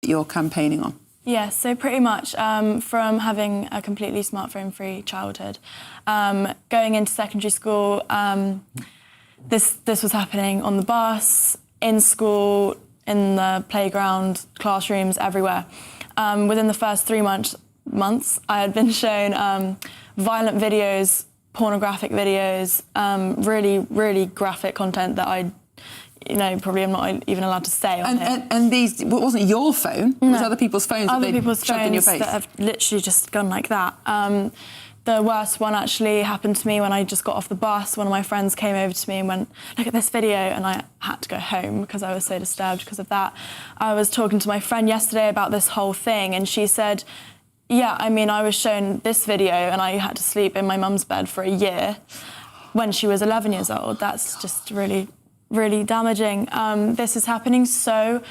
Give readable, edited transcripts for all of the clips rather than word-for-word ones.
you're campaigning on? Yeah, so pretty much from having a completely smartphone-free childhood, going into secondary school, this was happening on the bus, in school, in the playground, classrooms, everywhere. Within the first 3 months, I had been shown violent videos, pornographic videos, really, really graphic content that I, probably am not even allowed to say on here. And these, it wasn't your phone, it was other people's phones that they shoved in your face? That have literally just gone like that. The worst one actually happened to me when I just got off the bus. One of my friends came over to me and went, "Look at this video," and I had to go home because I was so disturbed because of that. I was talking to my friend yesterday about this whole thing, and she said, yeah, I mean, I was shown this video and I had to sleep in my mum's bed for a year when she was 11 years old. That's just really, really damaging. This is happening so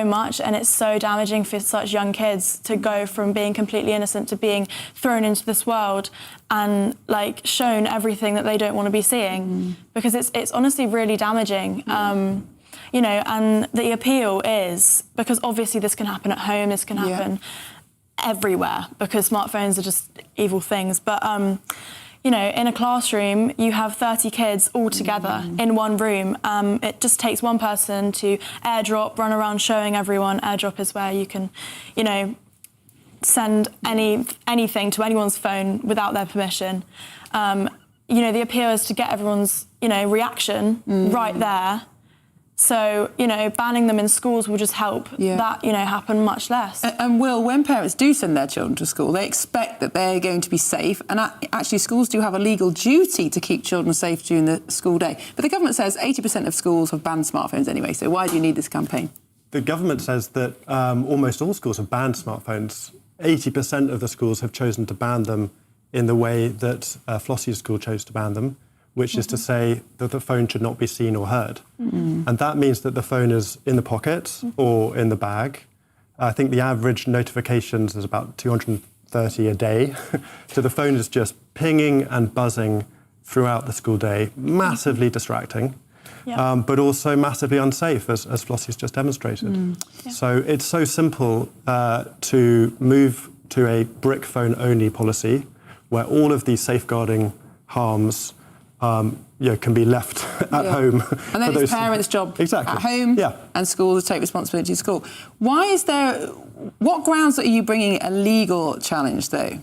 much, and it's so damaging for such young kids to go from being completely innocent to being thrown into this world and shown everything that they don't want to be seeing, because it's honestly really damaging. And the appeal is, because obviously this can happen at home, this can happen everywhere, because smartphones are just evil things, but in a classroom, you have 30 kids all together in one room. It just takes one person to AirDrop, run around showing everyone. AirDrop is where you can, send anything to anyone's phone without their permission. The appeal is to get everyone's, reaction right there. So, banning them in schools will just help that, happen much less. And Will, when parents do send their children to school, they expect that they're going to be safe. And actually, schools do have a legal duty to keep children safe during the school day. But the government says 80% of schools have banned smartphones anyway. So why do you need this campaign? The government says that almost all schools have banned smartphones. 80% of the schools have chosen to ban them in the way that Flossy's school chose to ban them, which is to say that the phone should not be seen or heard. And that means that the phone is in the pocket or in the bag. I think the average notifications is about 230 a day. So the phone is just pinging and buzzing throughout the school day, massively distracting, but also massively unsafe, as Flossy's just demonstrated. So it's so simple to move to a brick phone only policy where all of these safeguarding harms can be left at home. And then it's parents' job at home and schools to take responsibility of school. What grounds are you bringing a legal challenge, though?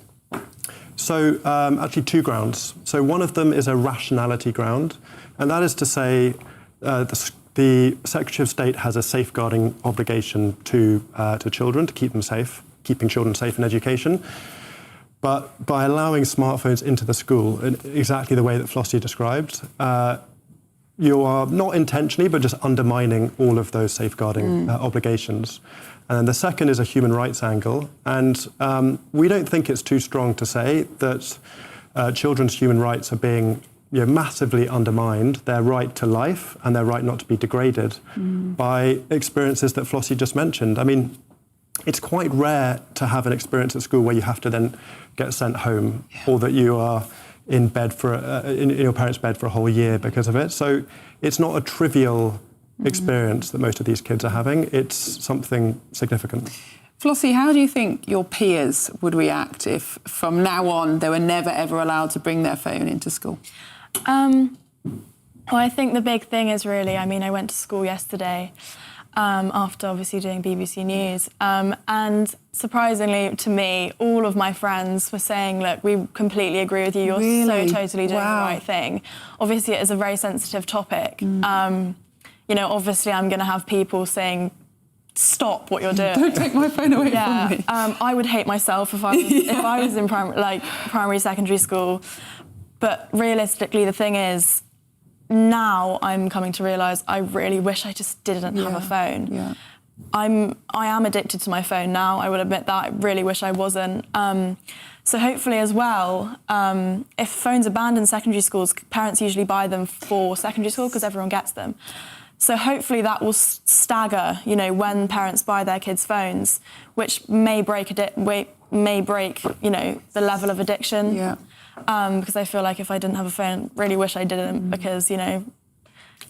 So, actually 2 grounds. So one of them is a rationality ground, and that is to say the Secretary of State has a safeguarding obligation to children, to keep them safe, keeping children safe in education. But by allowing smartphones into the school in exactly the way that Flossy described, you are not intentionally, but just undermining all of those safeguarding obligations. And then the second is a human rights angle. And we don't think it's too strong to say that children's human rights are being massively undermined, their right to life and their right not to be degraded by experiences that Flossy just mentioned. I mean, it's quite rare to have an experience at school where you have to then get sent home, or that you are in bed in your parents' bed for a whole year because of it. So it's not a trivial experience that most of these kids are having. It's something significant. Flossy, how do you think your peers would react if, from now on, they were never, ever allowed to bring their phone into school? Well, I think the big thing is really, I went to school yesterday after obviously doing BBC News. And surprisingly to me, all of my friends were saying, look, we completely agree with you. You're so totally doing the right thing. Obviously, it is a very sensitive topic. Obviously, I'm going to have people saying, stop what you're doing. Don't take my phone away from me. I would hate myself if I was in primary, secondary school. But realistically, the thing is, now I'm coming to realise I really wish I just didn't have a phone. I am addicted to my phone now, I will admit that. I really wish I wasn't. So hopefully as well, if phones are banned in secondary schools, parents usually buy them for secondary school because everyone gets them. So hopefully that will stagger, when parents buy their kids' phones, which may break, the level of addiction. Because I feel like if I didn't have a phone, really wish I didn't, because,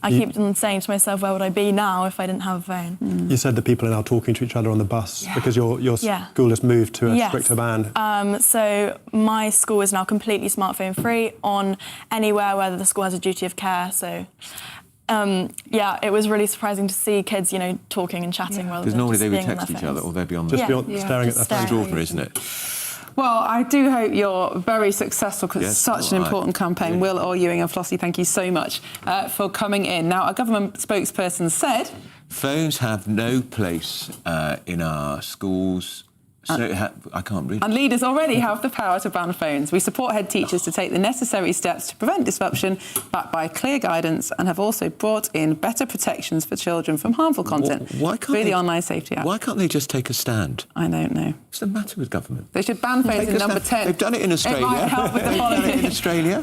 I keep on saying to myself, where would I be now if I didn't have a phone? You said that people are now talking to each other on the bus because your school has moved to a stricter ban. So my school is now completely smartphone free on anywhere where the school has a duty of care. So it was really surprising to see kids, talking and chatting while because normally they would text each other or they'd be on the... staring at their phone. Extraordinary, isn't it? Well, I do hope you're very successful because it's such an important campaign. Will Orr Ewing and Flossy, thank you so much for coming in. Now, a government spokesperson said... Phones have no place in our schools. I can't read it. And leaders already have the power to ban phones. We support head teachers to take the necessary steps to prevent disruption, backed by clear guidance, and have also brought in better protections for children from harmful content through the Online Safety Act. Why can't they just take a stand? I don't know. What's the matter with government? They should ban phones in number 10. They've done it in Australia. It might help with the They've done it in politics. Australia.